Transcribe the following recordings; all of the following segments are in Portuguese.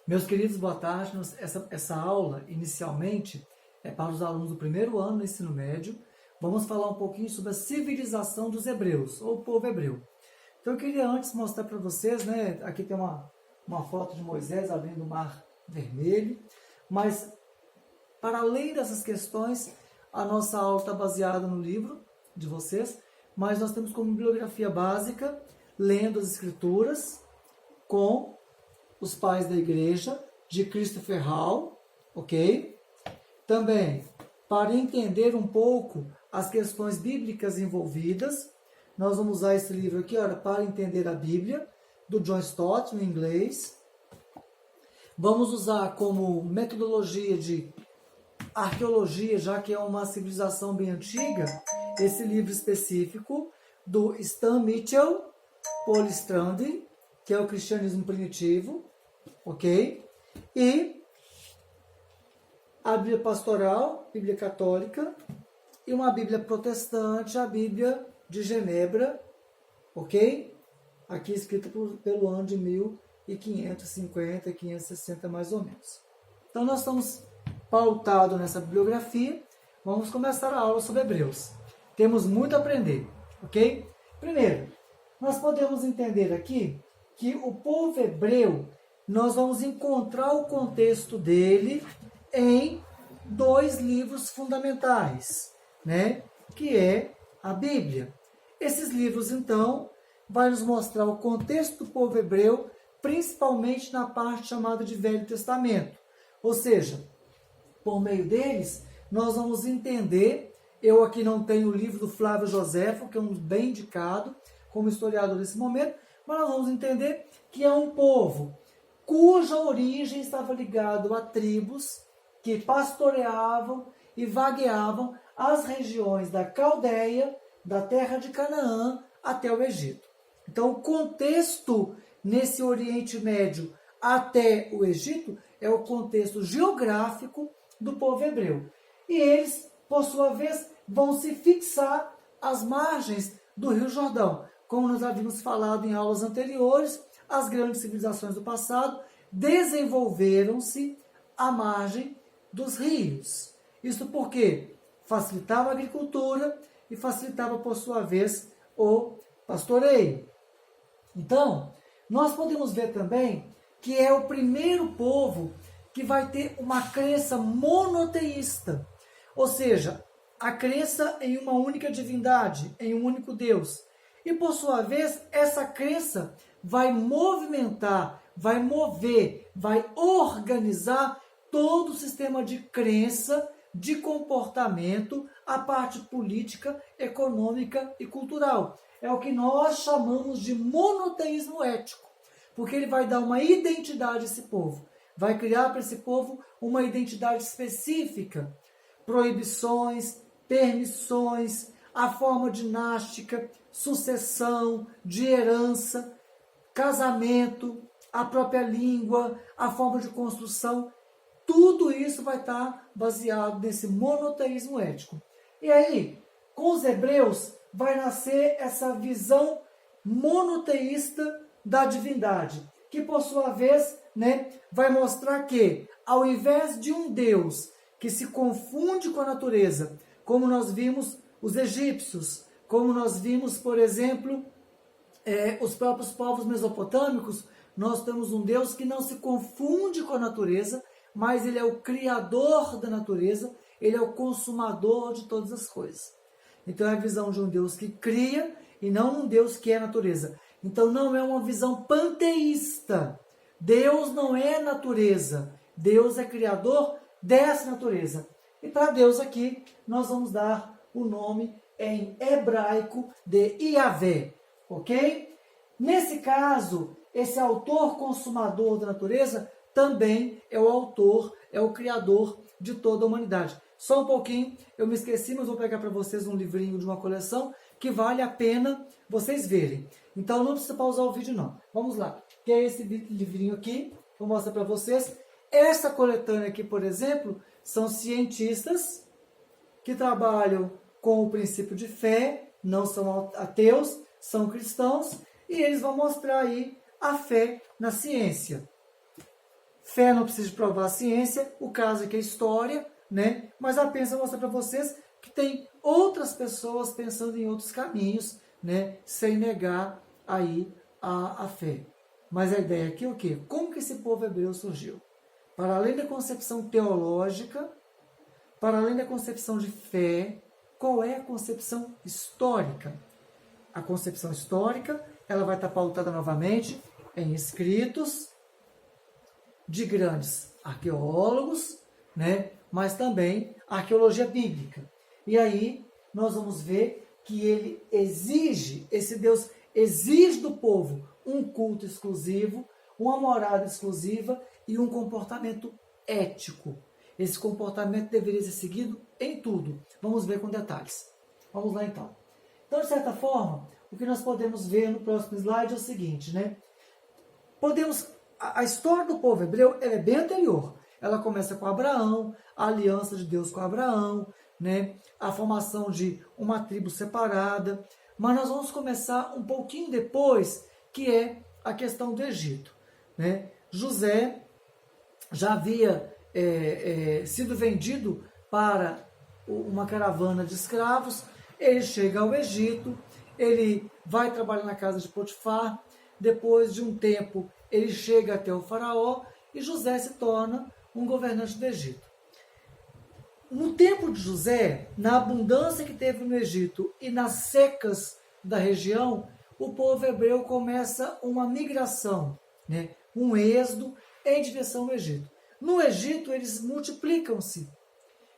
Meus queridos, boa tarde. Essa aula, inicialmente, é para os alunos do primeiro ano do ensino médio. Vamos falar um pouquinho sobre a civilização dos hebreus, ou o povo hebreu. Então, eu queria antes mostrar para vocês, né? Aqui tem uma foto de Moisés abrindo o Mar Vermelho. Mas, para além dessas questões, a nossa aula está baseada no livro de vocês, mas nós temos como bibliografia básica, lendo as Escrituras, com os pais da igreja, de Christopher Hall, ok? Também, para entender um pouco as questões bíblicas envolvidas, nós vamos usar esse livro aqui, olha, Para Entender a Bíblia, do John Stott, em inglês. Vamos usar como metodologia de arqueologia, já que é uma civilização bem antiga, esse livro específico do Stan Mitchell, Paul Strand, que é o Cristianismo Primitivo, ok? E a Bíblia Pastoral, Bíblia Católica, e uma Bíblia Protestante, a Bíblia de Genebra, ok? Aqui escrita pelo ano de 1550, 560 mais ou menos. Então nós estamos pautados nessa bibliografia. Vamos começar a aula sobre Hebreus. Temos muito a aprender, ok? Primeiro, nós podemos entender aqui que o povo hebreu, nós vamos encontrar o contexto dele em dois livros fundamentais, né? Que é a Bíblia. Esses livros, então, vai nos mostrar o contexto do povo hebreu, principalmente na parte chamada de Velho Testamento. Ou seja, por meio deles, nós vamos entender, eu aqui não tenho o livro do Flávio Joséfo, que é um bem indicado como historiador nesse momento, mas nós vamos entender que é um povo cuja origem estava ligado a tribos que pastoreavam e vagueavam as regiões da Caldeia, da terra de Canaã, até o Egito. Então, o contexto nesse Oriente Médio até o Egito é o contexto geográfico do povo hebreu. E eles, por sua vez, vão se fixar às margens do Rio Jordão. Como nós havíamos falado em aulas anteriores, as grandes civilizações do passado desenvolveram-se à margem dos rios. Isso porque facilitava a agricultura e facilitava, por sua vez, o pastoreio. Então, nós podemos ver também que é o primeiro povo que vai ter uma crença monoteísta, ou seja, a crença em uma única divindade, em um único Deus. E, por sua vez, essa crença vai movimentar, vai mover, vai organizar todo o sistema de crença, de comportamento, a parte política, econômica e cultural. É o que nós chamamos de monoteísmo ético, porque ele vai dar uma identidade a esse povo, vai criar para esse povo uma identidade específica, proibições, permissões, a forma dinástica, sucessão, de herança, casamento, a própria língua, a forma de construção, tudo isso vai estar baseado nesse monoteísmo ético. E aí, com os hebreus, vai nascer essa visão monoteísta da divindade, que por sua vez, né, vai mostrar que, ao invés de um Deus que se confunde com a natureza, como nós vimos os egípcios, como nós vimos, por exemplo, os próprios povos mesopotâmicos, nós temos um Deus que não se confunde com a natureza, mas ele é o criador da natureza, ele é o consumador de todas as coisas. Então é a visão de um Deus que cria e não um Deus que é natureza. Então não é uma visão panteísta. Deus não é natureza, Deus é criador dessa natureza. E para Deus aqui, nós vamos dar o nome em hebraico de Yahvé, ok? Nesse caso, esse autor consumador da natureza também é o autor, é o criador de toda a humanidade. Só um pouquinho, eu me esqueci, mas vou pegar para vocês um livrinho de uma coleção que vale a pena vocês verem. Então não precisa pausar o vídeo não. Vamos lá, que é esse livrinho aqui, vou mostrar para vocês. Essa coletânea aqui, por exemplo, são cientistas que trabalham com o princípio de fé, não são ateus, são cristãos, e eles vão mostrar aí a fé na ciência. fé não precisa de provar a ciência, o caso aqui é história, né? Mas apenas mostrar para vocês que tem outras pessoas pensando em outros caminhos, né? Sem negar aí a fé. Mas a ideia aqui é o quê? Como que esse povo hebreu surgiu? Para além da concepção teológica, para além da concepção de fé, qual é a concepção histórica? A concepção histórica, ela vai estar pautada novamente em escritos de grandes arqueólogos, né? Mas também arqueologia bíblica. E aí nós vamos ver que ele exige, esse Deus exige do povo um culto exclusivo, uma morada exclusiva e um comportamento ético. Esse comportamento deveria ser seguido em tudo. Vamos ver com detalhes. Vamos lá então. Então, de certa forma, o que nós podemos ver no próximo slide é o seguinte, né? A história do povo hebreu ela é bem anterior. Ela começa com Abraão, a aliança de Deus com Abraão, né? A formação de uma tribo separada. Mas nós vamos começar um pouquinho depois, que é a questão do Egito, né? José já havia sido vendido para uma caravana de escravos. Ele chega ao Egito, ele vai trabalhar na casa de Potifar. Depois de um tempo, ele chega até o faraó e José se torna um governante do Egito. No tempo de José, na abundância que teve no Egito e nas secas da região, o povo hebreu começa uma migração, né? Um êxodo em direção ao Egito. No Egito, eles multiplicam-se,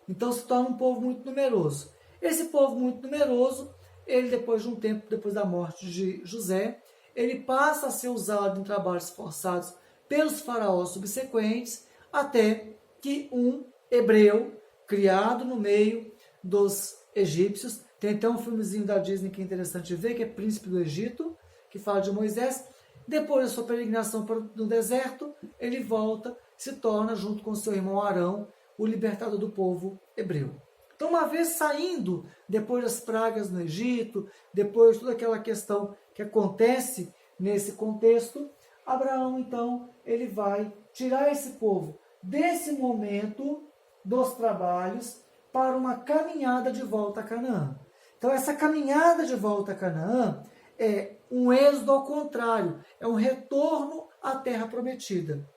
então se torna um povo muito numeroso. Esse povo muito numeroso, ele depois de um tempo, depois da morte de José, ele passa a ser usado em trabalhos forçados pelos faraós subsequentes, até que um hebreu, criado no meio dos egípcios, tem até um filmezinho da Disney que é interessante ver, que é Príncipe do Egito, que fala de Moisés. Depois da sua peregrinação no deserto, ele volta, se torna, junto com seu irmão Arão, o libertador do povo hebreu. Então, uma vez saindo, depois das pragas no Egito, depois de toda aquela questão que acontece nesse contexto, Abraão, então, ele vai tirar esse povo desse momento dos trabalhos para uma caminhada de volta a Canaã. Então, essa caminhada de volta a Canaã é um êxodo ao contrário, é um retorno à terra prometida.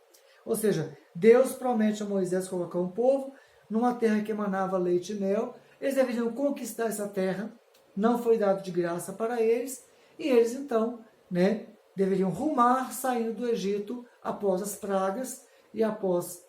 Ou seja, Deus promete a Moisés colocar um povo numa terra que emanava leite e mel. Eles deveriam conquistar essa terra, não foi dado de graça para eles, e eles então, né, deveriam rumar saindo do Egito após as pragas e após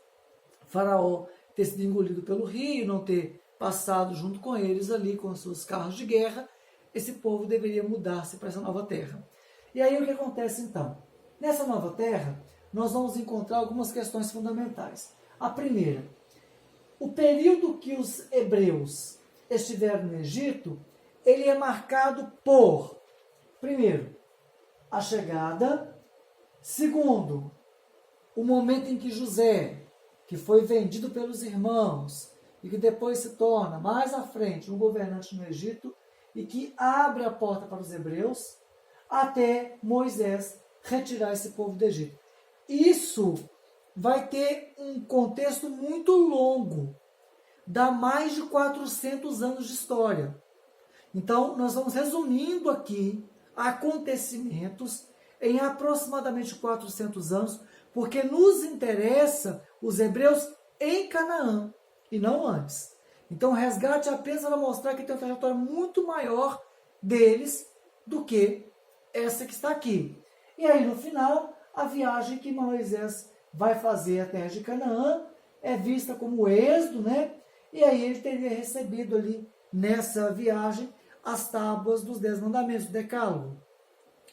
Faraó ter sido engolido pelo rio, não ter passado junto com eles ali com seus carros de guerra. Esse povo deveria mudar-se para essa nova terra. E aí o que acontece então? Nessa nova terra, nós vamos encontrar algumas questões fundamentais. A primeira, o período que os hebreus estiveram no Egito, ele é marcado por, primeiro, a chegada. Segundo, o momento em que José, que foi vendido pelos irmãos e que depois se torna, mais à frente, um governante no Egito e que abre a porta para os hebreus, até Moisés retirar esse povo do Egito. Isso vai ter um contexto muito longo, dá mais de 400 anos de história. Então, nós vamos resumindo aqui acontecimentos em aproximadamente 400 anos, porque nos interessa os hebreus em Canaã e não antes. Então, o resgate apenas para mostrar que tem uma trajetória muito maior deles do que essa que está aqui. E aí, no final, a viagem que Moisés vai fazer à terra de Canaã é vista como êxodo, né? E aí ele teria recebido ali, nessa viagem, as tábuas dos 10 mandamentos, do Decálogo.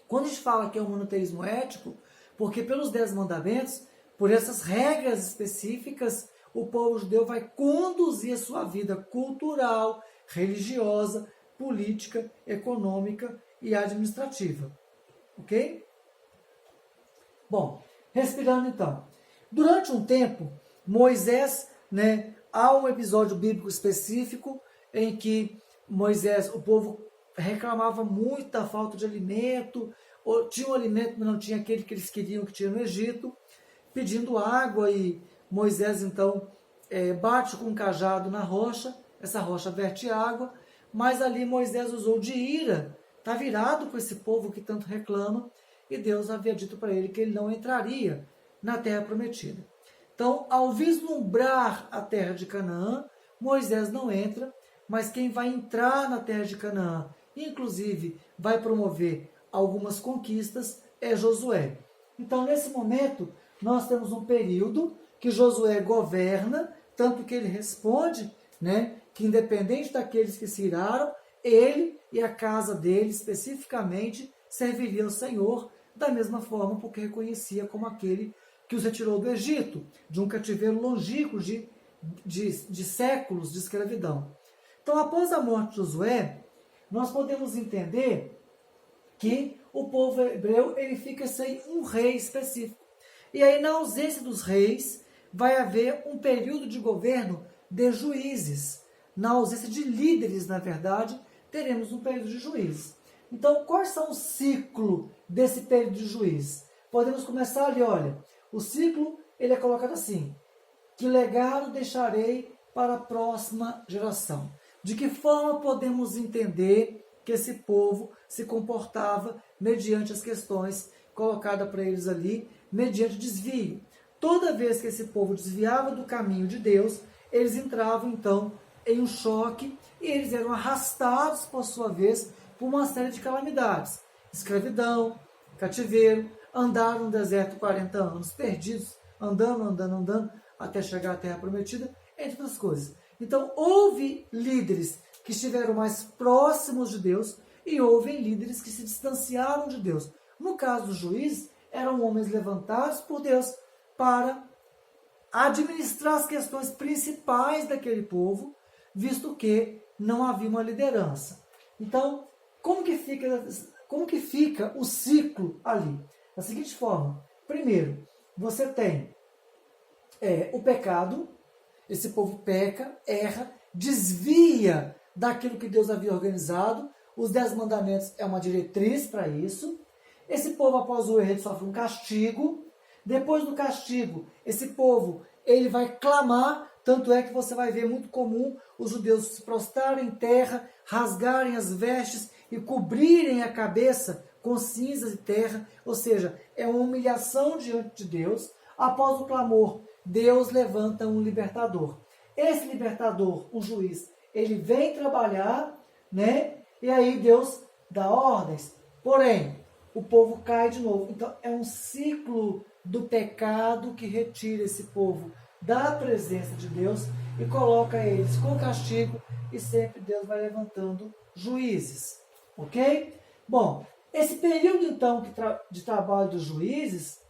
Quando a gente fala que é um monoteísmo ético, porque pelos 10 mandamentos, por essas regras específicas, o povo judeu vai conduzir a sua vida cultural, religiosa, política, econômica e administrativa. Ok? Bom, respirando então. Durante um tempo, Moisés, né, há um episódio bíblico específico em que Moisés, o povo reclamava muito da falta de alimento, ou tinha um alimento, mas não tinha aquele que eles queriam que tinha no Egito. pedindo água e Moisés então bate com um cajado na rocha, essa rocha verte água, mas ali Moisés usou de ira, está virado com esse povo que tanto reclama, e Deus havia dito para ele que ele não entraria na terra prometida. Então, ao vislumbrar a terra de Canaã, Moisés não entra, mas quem vai entrar na terra de Canaã, inclusive vai promover algumas conquistas, é Josué. Então, nesse momento, nós temos um período que Josué governa, tanto que ele responde, que independente daqueles que se iraram, ele e a casa dele especificamente serviria ao Senhor da mesma forma, porque reconhecia como aquele que os retirou do Egito, de um cativeiro longínquo de séculos de escravidão. Então, após a morte de Josué, nós podemos entender que o povo hebreu ele fica sem um rei específico. E aí, na ausência dos reis, vai haver um período de governo de juízes. Na ausência de líderes, na verdade, teremos um período de juízes. Então, quais são o ciclo desse período de juízes? Podemos começar ali, olha, o ciclo ele é colocado assim: que legado deixarei para a próxima geração? De que forma podemos entender que esse povo se comportava mediante as questões colocadas para eles ali, mediante desvio? Toda vez que esse povo desviava do caminho de Deus, eles entravam então em um choque e eles eram arrastados, por sua vez, por uma série de calamidades. Escravidão, cativeiro, andaram no deserto 40 anos, perdidos, andando, até chegar à Terra Prometida, entre outras coisas. Então, houve líderes que estiveram mais próximos de Deus e houve líderes que se distanciaram de Deus. No caso dos juízes, eram homens levantados por Deus para administrar as questões principais daquele povo, visto que não havia uma liderança. Então, como que fica o ciclo ali? Da seguinte forma: primeiro, você tem o pecado, esse povo peca, erra, desvia daquilo que Deus havia organizado, os 10 mandamentos é uma diretriz para isso. Esse povo, após o erro, ele sofre um castigo. Depois do castigo, esse povo ele vai clamar, tanto é que você vai ver muito comum os judeus se prostrarem em terra, rasgarem as vestes e cobrirem a cabeça com cinzas e terra, ou seja, é uma humilhação diante de Deus. Após o clamor, Deus levanta um libertador. Esse libertador, um juiz, ele vem trabalhar, e aí Deus dá ordens, porém, o povo cai de novo. Então, é um ciclo do pecado que retira esse povo da presença de Deus e coloca eles com castigo, e sempre Deus vai levantando juízes, ok? Bom, esse período então de trabalho dos juízes,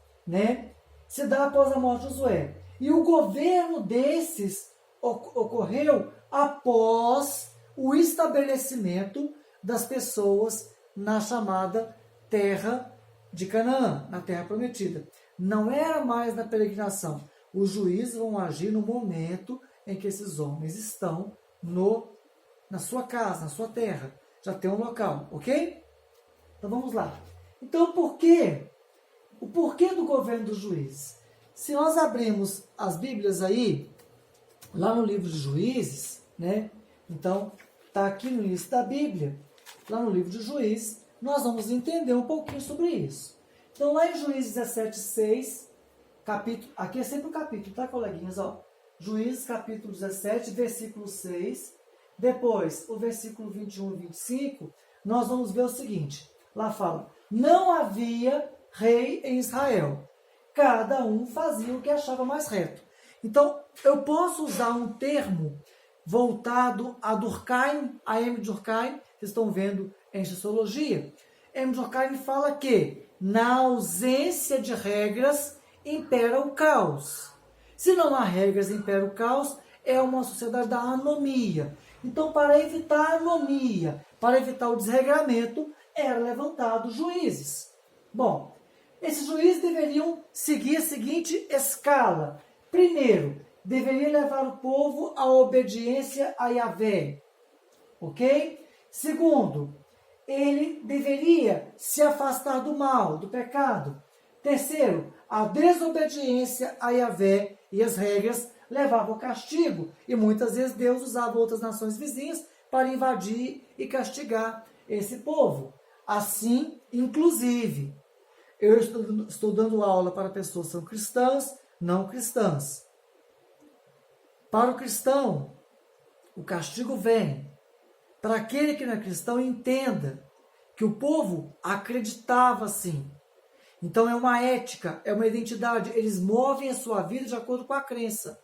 se dá após a morte de Josué, e o governo desses ocorreu após o estabelecimento das pessoas na chamada terra de Canaã, na terra prometida. Não era mais na peregrinação. Os juízes vão agir no momento em que esses homens estão na sua casa, na sua terra. Já tem um local, ok? Então vamos lá. Então, por quê? O porquê do governo dos juízes? Se nós abrimos as Bíblias aí, lá no livro de Juízes, então, está aqui no início da Bíblia, lá no livro de Juízes, nós vamos entender um pouquinho sobre isso. Então, lá em Juízes 17:6, capítulo, aqui é sempre o capítulo, tá, coleguinhas? Juízes, capítulo 17, versículo 6. Depois, o versículo 21 e 25, nós vamos ver o seguinte. Lá fala: não havia rei em Israel. Cada um fazia o que achava mais reto. Então, eu posso usar um termo voltado a Durkheim, a M. Durkheim, vocês estão vendo em Sociologia. M. Durkheim fala que, na ausência de regras, impera o caos. Se não há regras, impera o caos, é uma sociedade da anomia. Então, para evitar a anomia, para evitar o desregramento, eram levantados juízes. Bom, esses juízes deveriam seguir a seguinte escala. Primeiro, deveria levar o povo à obediência a Yahvé. Ok? Segundo, ele deveria se afastar do mal, do pecado. Terceiro, a desobediência a Yahvé e as regras levavam ao castigo. E muitas vezes Deus usava outras nações vizinhas para invadir e castigar esse povo. Assim, inclusive, eu estou dando aula para pessoas que são cristãs, não cristãs. Para o cristão, o castigo vem. Para aquele que não é cristão, entenda que o povo acreditava assim. Então é uma ética, é uma identidade. Eles movem a sua vida de acordo com a crença.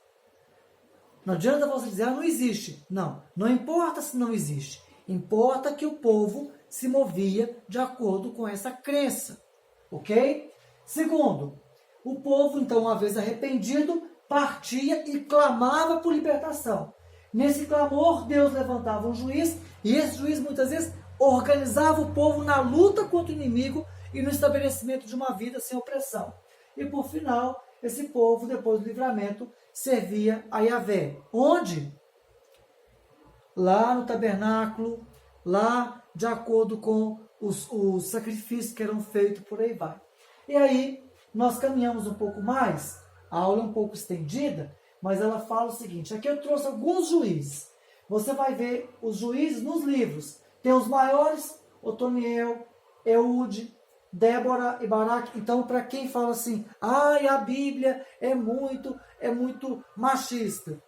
Não adianta você dizer, não existe. Não, não importa se não existe. Importa que o povo se movia de acordo com essa crença. Ok? Segundo, o povo, então, uma vez arrependido, partia e clamava por libertação. Nesse clamor, Deus levantava um juiz, e esse juiz, muitas vezes, organizava o povo na luta contra o inimigo e no estabelecimento de uma vida sem opressão. E, por final, esse povo, depois do livramento, servia a Yahvé. Onde? Lá no tabernáculo, lá de acordo com os sacrifícios que eram feitos, por aí vai. E aí, nós caminhamos um pouco mais, a aula é um pouco estendida, mas ela fala o seguinte, aqui eu trouxe alguns juízes. Você vai ver os juízes nos livros. Tem os maiores, Otoniel, Eude, Débora e Baraque. Então, para quem fala assim, a Bíblia é muito machista.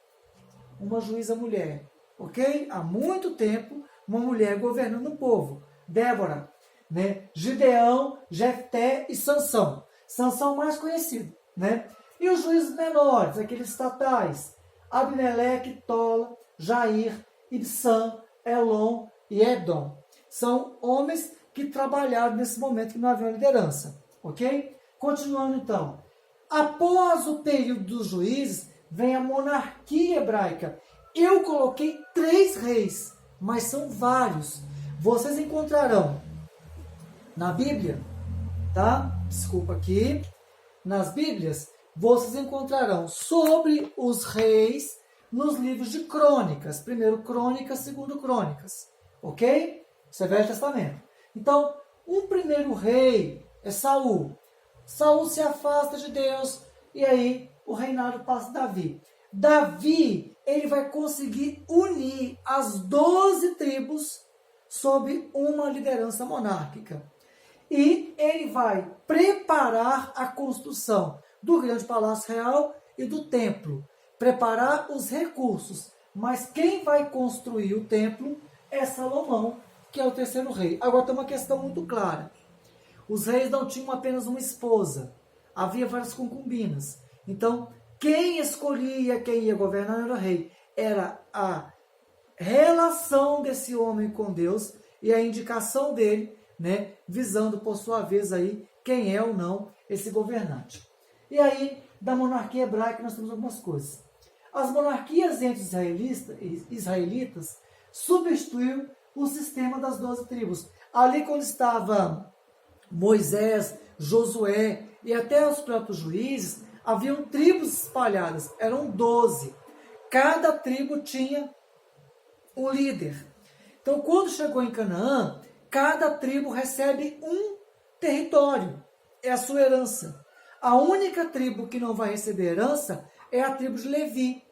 Uma juíza mulher, ok? Há muito tempo, uma mulher governando o povo. Débora, né? Gideão, Jefté e Sansão. Sansão mais conhecido, né? E os juízes menores, aqueles estatais, Abimeleque, Tola, Jair, Ibsam, Elon e Edom. São homens que trabalharam nesse momento que não havia liderança, ok? Continuando então. Após o período dos juízes, vem a monarquia hebraica. Eu coloquei 3 reis, mas são vários. Vocês encontrarão na Bíblia, tá? Desculpa aqui. Nas Bíblias, vocês encontrarão sobre os reis nos livros de crônicas. Primeiro Crônicas, segundo Crônicas. Ok? Isso é Velho Testamento. Então, um primeiro rei é Saul. Saul se afasta de Deus e aí o reinado passa a Davi. Davi, ele vai conseguir unir as 12 tribos sob uma liderança monárquica. E ele vai preparar a construção do grande palácio real e do templo. Preparar os recursos. Mas quem vai construir o templo é Salomão, que é o terceiro rei. Agora tem uma questão muito clara. Os reis não tinham apenas uma esposa. Havia várias concubinas. Então, quem escolhia quem ia governar era o rei. Era a relação desse homem com Deus e a indicação dele, né, visando por sua vez aí quem é ou não esse governante. E aí, da monarquia hebraica nós temos algumas coisas. As monarquias entre israelitas substituiu o sistema das 12 tribos. Ali quando estava Moisés, Josué e até os próprios juízes, haviam tribos espalhadas, eram 12. Cada tribo tinha um líder. Então, quando chegou em Canaã, cada tribo recebe um território, é a sua herança. A única tribo que não vai receber herança é a tribo de Levi.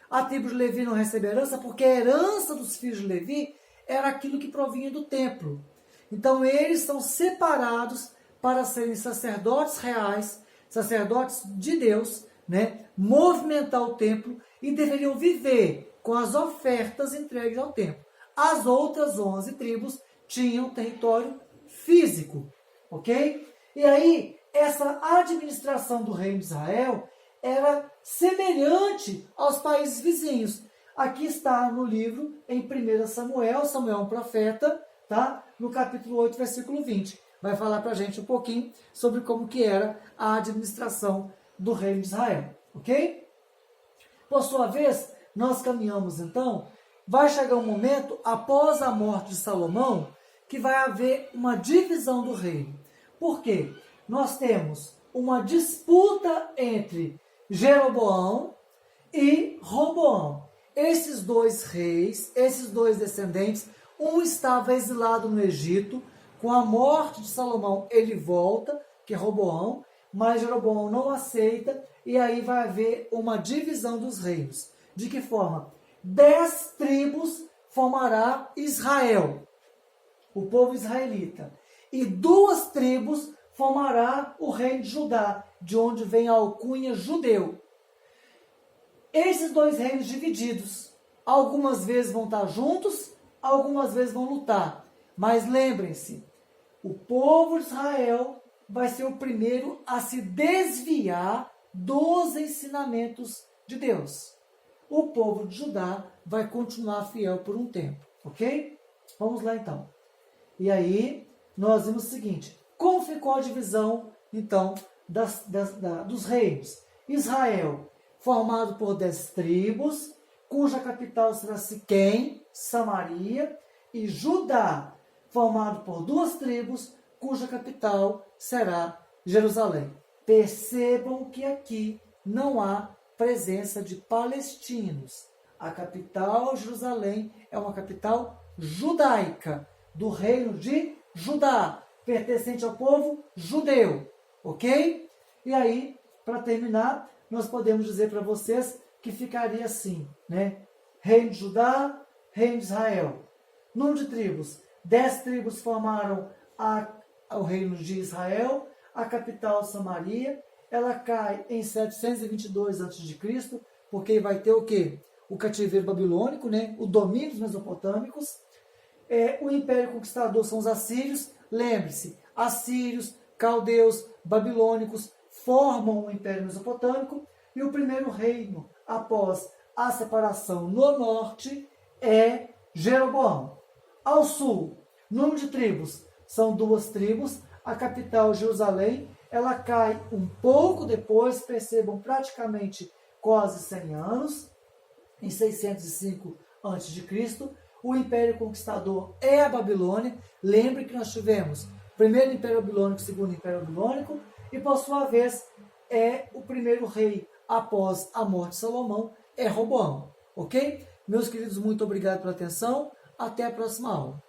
A tribo de Levi não recebe herança porque a herança dos filhos de Levi era aquilo que provinha do templo. Então, eles são separados para serem sacerdotes reais, sacerdotes de Deus, né? Movimentar o templo e deveriam viver com as ofertas entregues ao templo. As outras 11 tribos tinham território físico, ok? E aí, essa administração do reino de Israel era semelhante aos países vizinhos. Aqui está no livro, em 1 Samuel, Samuel é um profeta, tá? No capítulo 8, versículo 20. Vai falar para a gente um pouquinho sobre como que era a administração do reino de Israel, ok? Por sua vez, nós caminhamos então, vai chegar um momento, após a morte de Salomão, que vai haver uma divisão do reino. Por quê? Nós temos uma disputa entre Jeroboão e Roboão. Esses 2 reis, esses 2 descendentes, um estava exilado no Egito, com a morte de Salomão ele volta, que é Roboão, mas Jeroboão não aceita, e aí vai haver uma divisão dos reinos. De que forma? 10 tribos formará Israel, o povo israelita, e 2 tribos formará o reino de Judá, de onde vem a alcunha judeu. Esses 2 reinos divididos, algumas vezes vão estar juntos, algumas vezes vão lutar. Mas lembrem-se, o povo de Israel vai ser o primeiro a se desviar dos ensinamentos de Deus. O povo de Judá vai continuar fiel por um tempo, ok? Vamos lá então. E aí, nós vimos o seguinte, como ficou a divisão, então, dos reinos? Israel, formado por 10 tribos, cuja capital será Siquém, Samaria, e Judá, formado por 2 tribos, cuja capital será Jerusalém. Percebam que aqui não há presença de palestinos. A capital, Jerusalém, é uma capital judaica, do reino de Judá, pertencente ao povo judeu, ok? E aí, para terminar, nós podemos dizer para vocês que ficaria assim, né? Reino de Judá, reino de Israel. Número de tribos, 10 tribos formaram o reino de Israel, a capital Samaria, ela cai em 722 a.C., porque vai ter o quê? O cativeiro babilônico, né? O domínio dos mesopotâmicos. O império conquistador são os assírios. Lembre-se, assírios, caldeus, babilônicos formam o império mesopotâmico. E o primeiro reino, após a separação no norte, é Jeroboão. Ao sul, número de tribos, são 2 tribos. A capital, Jerusalém, ela cai um pouco depois, percebam, praticamente quase 100 anos, em 605 a.C. O Império Conquistador é a Babilônia. Lembre que nós tivemos primeiro Império Babilônico, segundo Império Babilônico, e por sua vez o primeiro rei após a morte de Salomão é Roboão. Ok? Meus queridos, muito obrigado pela atenção. Até a próxima aula.